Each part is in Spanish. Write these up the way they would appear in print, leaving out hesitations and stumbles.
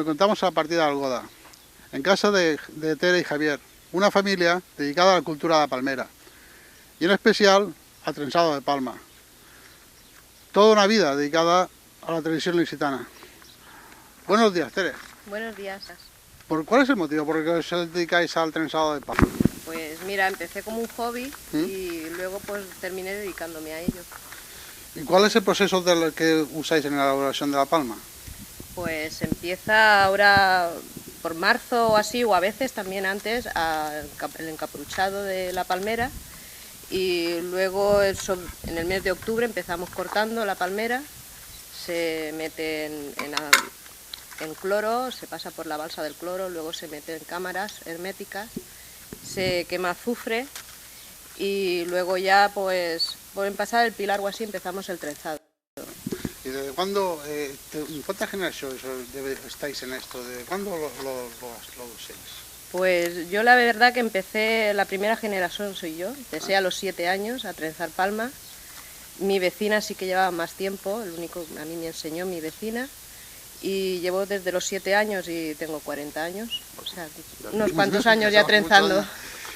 encontramos a la partida de Algoda, en casa de Tere y Javier, una familia dedicada a la cultura de la palmera y en especial al trenzado de palma. Toda una vida dedicada a la tradición lusitana. Buenos días, Tere. Buenos días. ¿Cuál es el motivo por el que os dedicáis al trenzado de palma? Pues mira, empecé como un hobby y luego pues terminé dedicándome a ello. ¿Y cuál es el proceso del que usáis en la elaboración de la palma? Pues empieza ahora por marzo o así, o a veces también antes, el encapuchado de la palmera, y luego en el mes de octubre empezamos cortando la palmera, se mete en cloro, se pasa por la balsa del cloro, luego se mete en cámaras herméticas, se quema azufre y luego ya pues por pasar el pilar o así empezamos el trenzado. ¿Y desde cuándo, cuántas generaciones estáis en esto? ¿De cuándo lo uséis? Pues yo la verdad que empecé, la primera generación soy yo, empecé a los 7 años a trenzar palma. Mi vecina sí que llevaba más tiempo, el único a mí me enseñó mi vecina, y llevo desde los 7 años y tengo 40 años, o sea, unos cuantos años ya trenzando.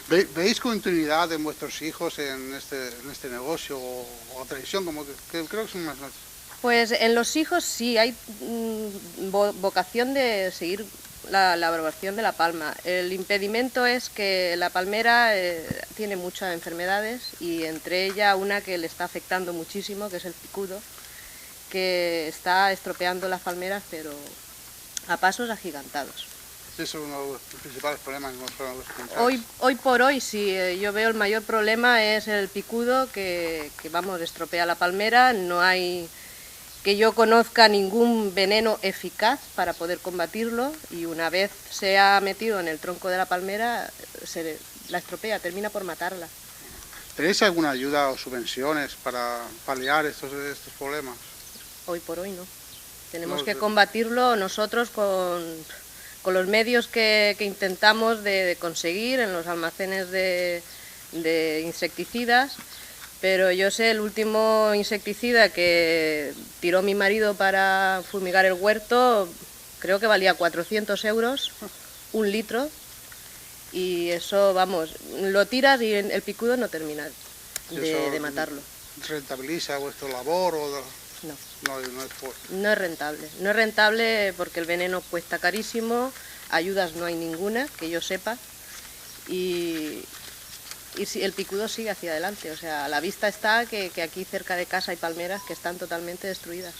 ¿Veis continuidad de vuestros hijos en este negocio o tradición? Como que creo que son más... Pues en los hijos sí, hay vocación de seguir la elaboración de la palma. El impedimento es que la palmera tiene muchas enfermedades y entre ellas una que le está afectando muchísimo, que es el picudo, que está estropeando las palmeras pero a pasos agigantados. Ese es uno de los principales problemas que nos encontramos. Hoy por hoy sí, yo veo el mayor problema es el picudo que vamos, estropea la palmera, no hay que yo conozca ningún veneno eficaz para poder combatirlo y una vez se ha metido en el tronco de la palmera la estropea, termina por matarla. ¿Tenéis alguna ayuda o subvenciones para paliar estos problemas? Hoy por hoy no. Tenemos que combatirlo nosotros con los medios que intentamos de conseguir en los almacenes de insecticidas. Pero yo sé, el último insecticida que tiró mi marido para fumigar el huerto, creo que valía 400 euros, 1 litro, y eso, vamos, lo tiras y el picudo no termina de matarlo. ¿Rentabiliza vuestra labor? No. No es rentable. No es rentable porque el veneno cuesta carísimo, ayudas no hay ninguna, que yo sepa, y si el picudo sigue hacia adelante, o sea, a la vista está que aquí cerca de casa hay palmeras que están totalmente destruidas.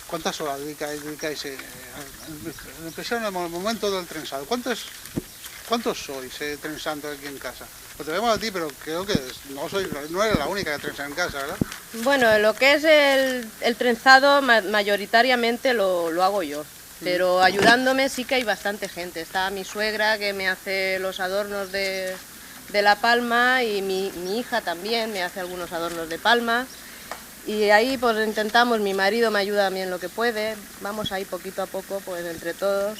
¿Cuántas horas dedicáis en el momento del trenzado? ¿Cuántos sois trenzando aquí en casa? Pues te vemos a ti, pero creo que no eres la única que trenza en casa, ¿verdad? Bueno, lo que es el trenzado mayoritariamente lo hago yo. Pero ayudándome sí que hay bastante gente. Está mi suegra que me hace los adornos de la palma y mi hija también me hace algunos adornos de palma. Y ahí pues intentamos, mi marido me ayuda también lo que puede. Vamos ahí poquito a poco, pues entre todos,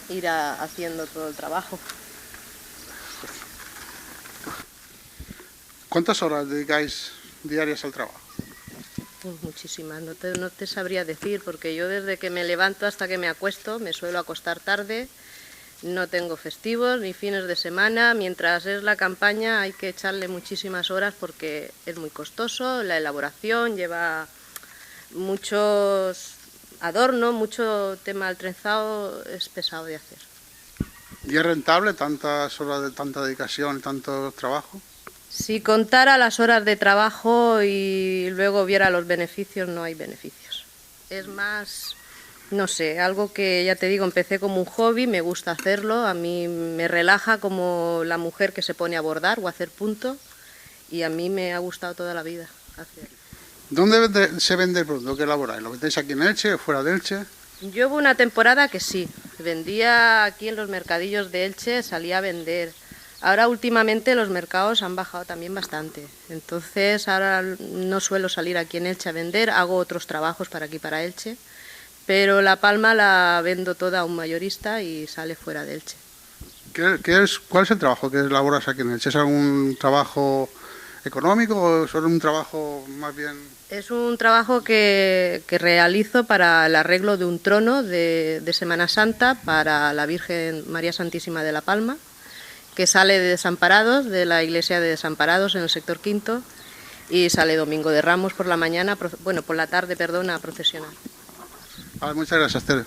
ir haciendo todo el trabajo. ¿Cuántas horas dedicáis diarias al trabajo? Pues muchísimas, no te sabría decir, porque yo desde que me levanto hasta que me acuesto, me suelo acostar tarde, no tengo festivos ni fines de semana, mientras es la campaña hay que echarle muchísimas horas porque es muy costoso, la elaboración lleva muchos adornos, mucho tema al trenzado, es pesado de hacer. ¿Y es rentable tantas horas de tanta dedicación, tanto trabajo? Si contara las horas de trabajo y luego viera los beneficios, no hay beneficios. Es más, no sé, algo que ya te digo, empecé como un hobby, me gusta hacerlo, a mí me relaja como la mujer que se pone a bordar o a hacer punto y a mí me ha gustado toda la vida hacerlo. ¿Dónde se vende el producto que elaboráis? ¿Lo vendéis aquí en Elche o fuera de Elche? Yo hubo una temporada que sí, vendía aquí en los mercadillos de Elche, salía a vender. Ahora últimamente los mercados han bajado también bastante, entonces ahora no suelo salir aquí en Elche a vender, hago otros trabajos para aquí, para Elche, pero la palma la vendo toda a un mayorista y sale fuera de Elche. ¿Cuál es el trabajo que elaboras aquí en Elche? ¿Es algún trabajo económico o es un trabajo más bien? Es un trabajo que realizo para el arreglo de un trono de Semana Santa para la Virgen María Santísima de la Palma, que sale de Desamparados, de la iglesia de Desamparados en el sector quinto, y sale Domingo de Ramos por la mañana, por la tarde, perdón, a procesionar. Vale, muchas gracias, Tere.